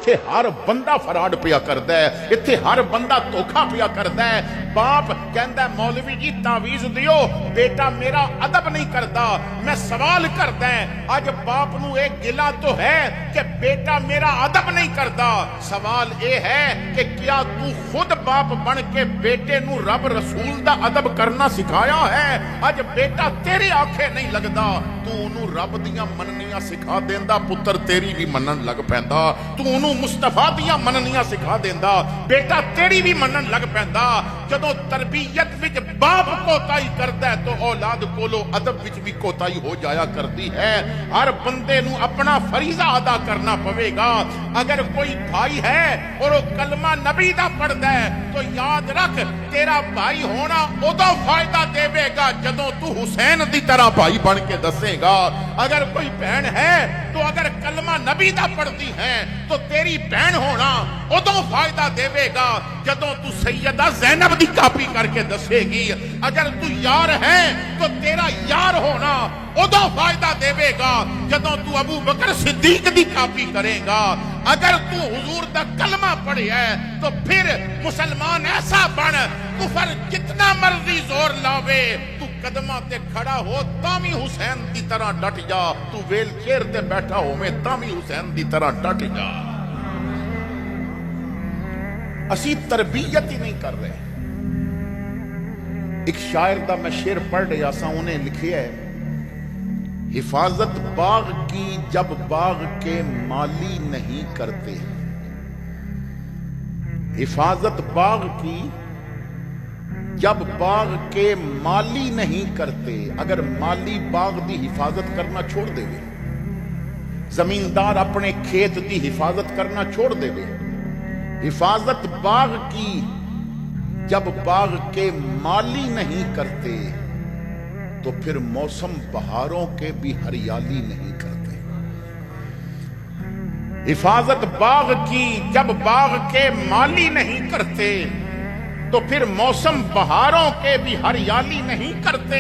इत्थे हर बंदा फराड पिया करदा है, इत्थे हर बंदा धोखा पिया करदा है। बाप कहंदा मौलवी जी तावीज दियो, बेटा मेरा अदब नहीं करता, मैं सवाल करदा है। अज बाप नूं ये गिला तो है कि बेटा मेरा अदब नहीं करता। सवाल ये है कि क्या तू खुद बाप बन के बेटे नूं रब रसूल दा अदब करना सिखाया है? अज बेटा तेरे आखे नहीं लगदा, तू उन्हों रब दियां मननियां सिखा देंदा, पुत्र तेरी भी मनन लग पैंदा। तू उन्हों मुस्तफा दियां मननियां सिखा देंदा, बेटा तेरी भी मनन लग पैंदा। जदों तरबियत विच बाप कोताही करदा है तो औलाद कोलो अदब विच भी कोताही हो जाया करती है। हर बंदे नूं अपना फरीजा अदा करना पवेगा। अगर कोई भाई है और वो कलमा नबी दा पढ़दा है तो याद रख, तेरा भाई होना उदों फायदा देवेगा जदों तू हुसैन दी तरह भाई बन के दसेगा। अगर कोई बहन है तो अगर कलमा नबी दा पढ़ती है तो तेरी बहन होना उदों फायदा देवेगा जदों तू सैयदा ज़ैनब दी कॉपी करके दसेगी। अगर तू यार है तो तेरा यार होना उदों फायदा देवेगा जदों तू अबू बकर सिद्दीक दी कॉपी करेगा। अगर तू हुजूर दा कलमा पढ़े है तो फिर मुसलमान ऐसा बन, कुफर जितना मर्जी जोर लावे, तू कदमा ते खड़ा हो तामी हुसैन दी तरह डट जा। तू वेल चेयर ते बैठा होवे तामी हुसैन दी तरह डट जा। असी तरबियत ही नहीं कर रहे। एक शायर दा मैं शेर पढ़ रहा सा, उन्हें लिखे है, हिफाजत बाग की जब बाग के माली नहीं करते। हिफाजत बाग की जब बाग के माली नहीं करते। अगर माली बाग दी हिफाजत करना छोड़ देवे, जमींदार अपने खेत दी हिफाजत करना छोड़ देवे, हिफाजत बाग की जब बाग के माली नहीं करते तो फिर मौसम बहारों के भी हरियाली नहीं करते। हिफाजत बाग की जब बाग के माली नहीं करते तो फिर मौसम बहारों के भी हरियाली नहीं करते।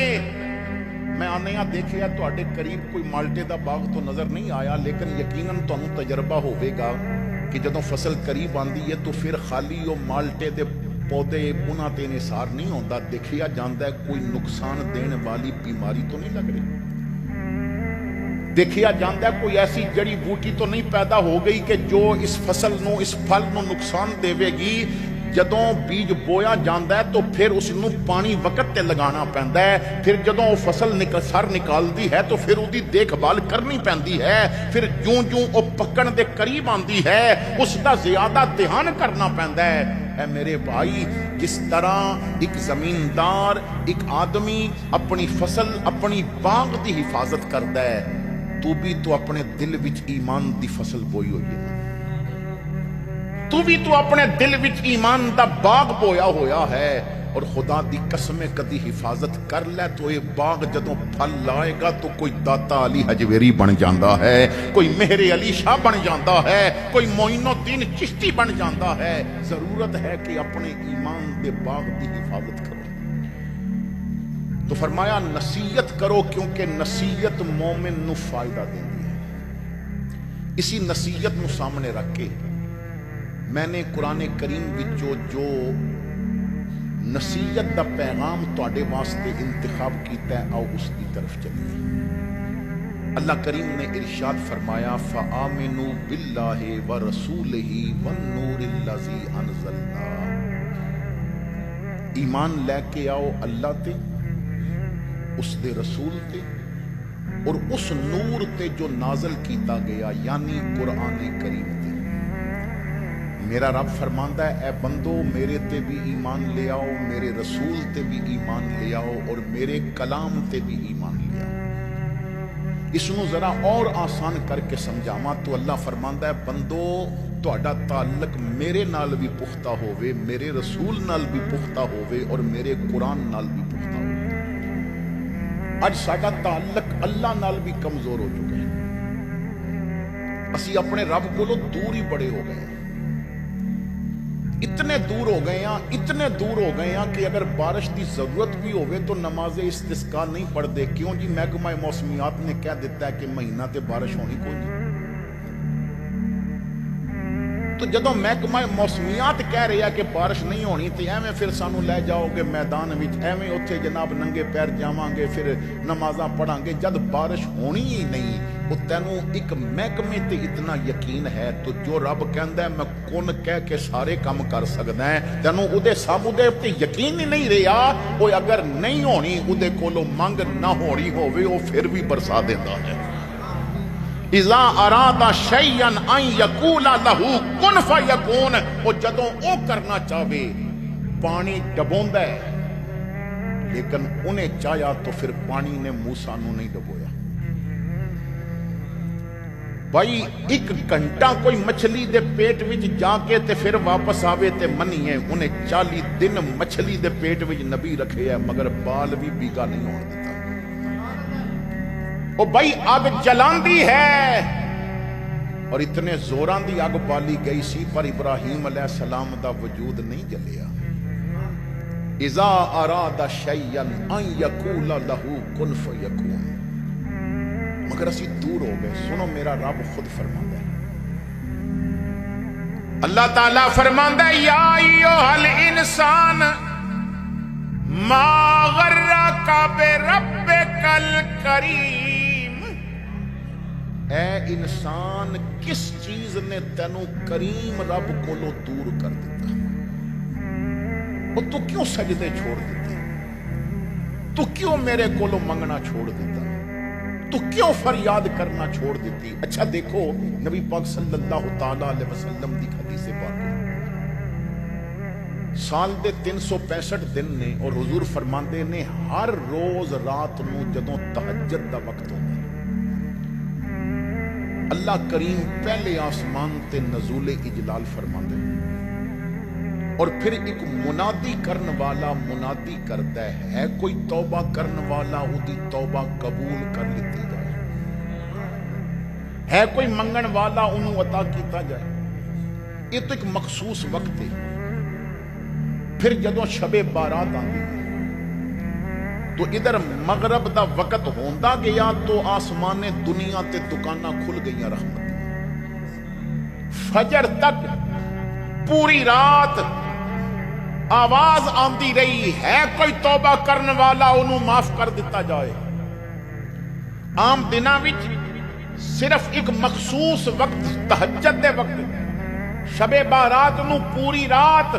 मैं आने देखिया तुहाडे करीब कोई माल्टे दा बाग तो नजर नहीं आया, लेकिन यकीनन तुहानू तजर्बा होवेगा कि जदों फसल करीब आंदी है तो फिर खाली वो माल्टे दे पौधे उन्हां ते निसार नहीं होंदा। देखिया जांदा है कोई नुकसान देने वाली बीमारी तो नहीं लग रही, देखिया जांदा है कोई ऐसी जड़ी बूटी तो नहीं पैदा हो गई कि जो इस फसल नू, इस फल नू नुकसान देवेगी। जदों बीज बोया जाता है तो फिर उसनू पानी वक्त ते लगाना पैंदा है। फिर जदों वो फसल सर निकालती है तो फिर उसकी देखभाल करनी पैंदी है। फिर जूं जूं वो पकण दे करीब आती है उसका ज्यादा ध्यान करना पैंदा है। ऐ मेरे भाई, जिस तरह एक जमींदार, एक आदमी अपनी फसल, अपनी बाग की हिफाजत करता है, तू भी तो अपने दिल विच ईमान की फसल बोई हुई है। तू भी तो अपने दिल विच ईमान दा बाग बोया होया है। और खुदा दी कसमें कदी हिफाजत कर ले तो ये बाग जदों फल लाएगा तो कोई दाता अली हजवेरी बन जाता है, कोई मेहरे अली शाह बन जाता है, कोई मोइनुद्दीन चिश्ती बन जाता है। जरूरत है कि अपने ईमान दे बाग की हिफाजत करो। तो फरमाया नसीहत करो, क्योंकि नसीहत मोमिन नू फायदा देती है। इसी नसीहत नू सामने रख के मैंने कुरान करीम विचों जो नसीहत दा पैगाम तुहाडे वास्ते इंतखाब कीता है, आओ उसकी तरफ चलिए। अल्लाह करीम ने इरशाद फरमाया, फ़आमिनू बिल्लाहि व रसूलिही वन नूरिल्लज़ी अनज़लना। ईमान लैके आओ अल्लाह ते, उसदे रसूल ते और उस नूर ते जो नाज़िल कीता गया, यानी कुरान करीम ते। मेरा रब फरमांदा है, ए बंदो मेरे ते भी ईमान ले आओ, मेरे रसूल ते भी ईमान ले आओ और मेरे कलाम ते भी ईमान ले आओ। इसनू जरा और आसान करके समझावां तो अल्लाह फरमांदा है, बंदो तुहाडा ताल्लुक मेरे नाल भी पुख्ता होवे, मेरे रसूल नाल भी पुख्ता होवे और मेरे कुरान नाल भी पुख्ता होवे। अज साडा ताल्लुक अल्लाह नाल भी कमजोर हो चुका है। असी अपने रब कोलों दूर ही बड़े हो गए, इतने दूर हो गए हैं, इतने दूर हो गए हैं कि अगर बारिश की जरूरत भी होवे तो नमाज इस्तिस्का नहीं पढ़ते। क्यों जी? महकमा मौसमियात ने कह दिता है कि महीना ते बारिश होनी कोई नहीं। تو جدوں محکمہ موسمیات کہہ رہا کہ بارش نہیں ہونی تو ایویں پھر سانو لے جاؤ گے میدان وچ ایویں اتنے جناب ننگے پیر جاواں گے پھر نمازاں پڑھاں گے جد بارش ہونی ہی نہیں وہ تینوں ایک محکمے تے اتنا یقین ہے تو جو رب کہندا ہے میں کن کہہ کے سارے کام کر سکدا ہے تینوں اودے سب دے تے یقین ہی نہیں رہا وہ اگر نہیں ہونی اودے کولوں منگ نہ ہونی ہووے وہ پھر بھی برسا دیندا ہے اذا اراد شیئا ان یقول له کن فیکون وہ جدوں او کرنا چاہے پانی ڈبوندا ہے لیکن انہیں چاہیا تو پھر پانی نے موسیٰ نو نہیں ڈبویا بھائی ایک گھنٹہ کوئی مچھلی دے پیٹ وچ جا کے تے پھر واپس آوے تے منی ہے انہیں 40 دن مچھلی دے پیٹ وچ نبی رکھے ہے مگر بال بھی بیگا نہیں ہونے دیتا وہ بھائی آگ جلاندی ہے اور اتنے زوران دی آگ بالی گئی سی پر ابراہیم علیہ السلام دا وجود نہیں جلیا اذا اراد شیئا ان یقول له کن فیکون مگر اسی دور ہو گئے سنو میرا رب خود فرماندا ہے اللہ تعالیٰ فرماندا ہے یا ایھا الانسان ما غرک بربک الکریم اے انسان کس چیز نے تینوں کریم رب کولو دور کر دیتا وہ تو کیوں سجدے چھوڑ دیتا تو کیوں میرے کولو منگنا چھوڑ دیتا تو کیوں فریاد کرنا چھوڑ دیتی اچھا دیکھو نبی پاک صلی اللہ تعالیٰ علیہ وسلم دی حدیث پاک سال دے 365 دن نے اور حضور فرماندے نے ہر روز رات نو جدوں تہجد دا وقت ہوتا اللہ کریم پہلے آسمان تے نزول اجلال فرماندے اور پھر ایک منادی کرن والا منادی کرتا ہے کوئی توبہ کرن والا اودی توبہ قبول کر لیتی جائے ہے کوئی منگن والا انہوں عطا کیتا جائے یہ تو ایک مخصوص وقت ہے پھر جدوں شب بارات آندی تو ادھر مغرب دا وقت ہوندا گیا تو آسمان دنیا تے دکاناں کھل گئیاں رحمت فجر تک پوری رات آواز آندی رہی ہے کوئی توبہ کرنے والا انہوں معاف کر دیتا جائے عام دنوں وچ صرف ایک مخصوص وقت تہجد دے وقت شب بارات نو پوری رات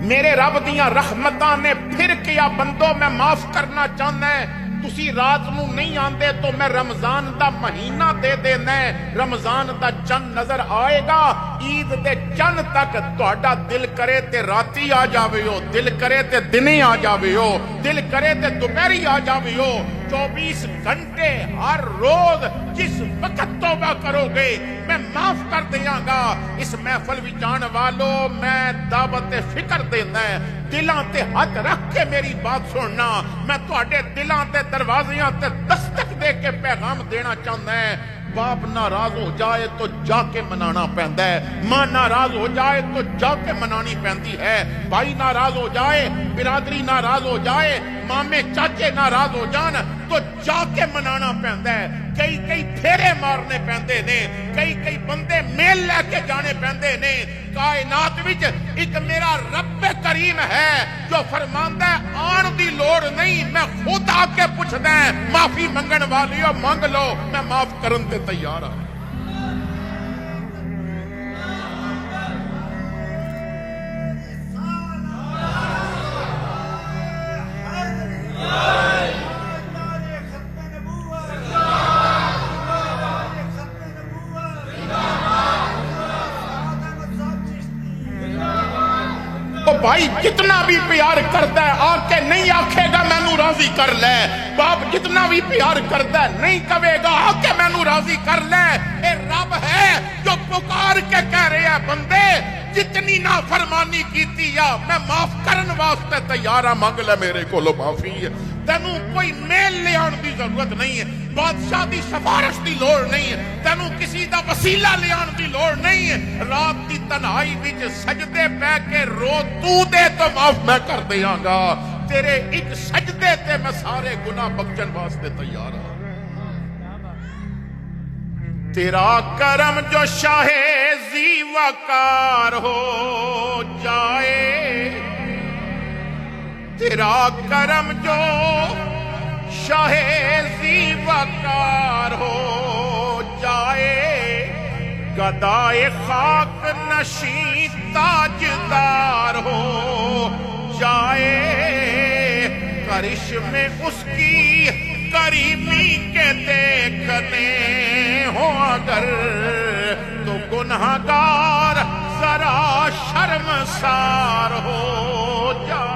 میرے رب دیاں رحمتاں نے پھر کیا بندو میں معاف کرنا چاہنا ہے تسی رات نو نہیں آندے تو میں رمضان دا مہینہ دے دینا ہے رمضان دا چند نظر آئے گا عید دے چند تک تہاڈا دل کرے تے راتی آ جاوے ہو دل کرے تے دنے آ جاوے ہو دل کرے تے دوپہری آ جاوے ہو 24 گھنٹے ہر روز جس وقت توبہ کرو گے میں معاف کر دیاں گا اس محفل وچ جان والو میں دعوت فکر دینا ہے دلاں تے ہاتھ رکھ کے میری بات سننا میں تہاڈے دلاں تے دروازیاں تے دستک دے کے پیغام دینا چاہتا ہے باپ ناراض ہو جائے تو جا کے منانا پہندا ہے ماں ناراض ہو جائے تو جا کے منانی پہندی ہے بھائی ناراض ہو جائے برادری ناراض ہو جائے مامے چاچے ناراض ہو جان تو جا کے منانا پہندا ہے کئی پھیرے مارنے پہندے نے کئی بندے میل لے کے جانے پہندے نے کائنات وچ ایک میرا رب کریم ہے جو فرماندا ہے آن دی لوڑ نہیں میں خود آ کے پوچھدا ہے معافی منگن والیو منگ لو میں معاف کرن تے تیار ہوں بھائی جتنا بھی پیار کرتا ہے آ کے نہیں آکھے گا مینوں راضی کر لے باپ جتنا بھی پیار کرتا ہے نہیں کہے گا آ کے مینوں راضی کر لے اے رب ہے جو پکار کے کہہ رہے ہیں بندے جتنی نافرمانی کیتی یا میں معاف کرن واسطے تیار ہاں منگ لے میرے کولو معافی ہے تینوں کوئی میل لے آن دی ضرورت نہیں ہے بادشاہ دی سفارش دی لوڑ نہیں ہے تینوں کسی دا وسیلہ لے آن دی لوڑ نہیں ہے رات دی تنہائی وچ سجدے پہ کے رو تو دے تو معاف میں کر دیاں گا تیرے ایک سجدے تے میں سارے گناہ بخشن واسطے تیار ہوں تیرا کرم جو شاہ زی وقار ہو جائے، تیرا کرم جو شاہ زی وقار ہو جائے، گدائے خاک نشیں تاجدار ہو جائے، کرشمے اس کی کریمی کے دیکھنے ہو اگر تو گنہگار ذرا شرمسار ہو جائے۔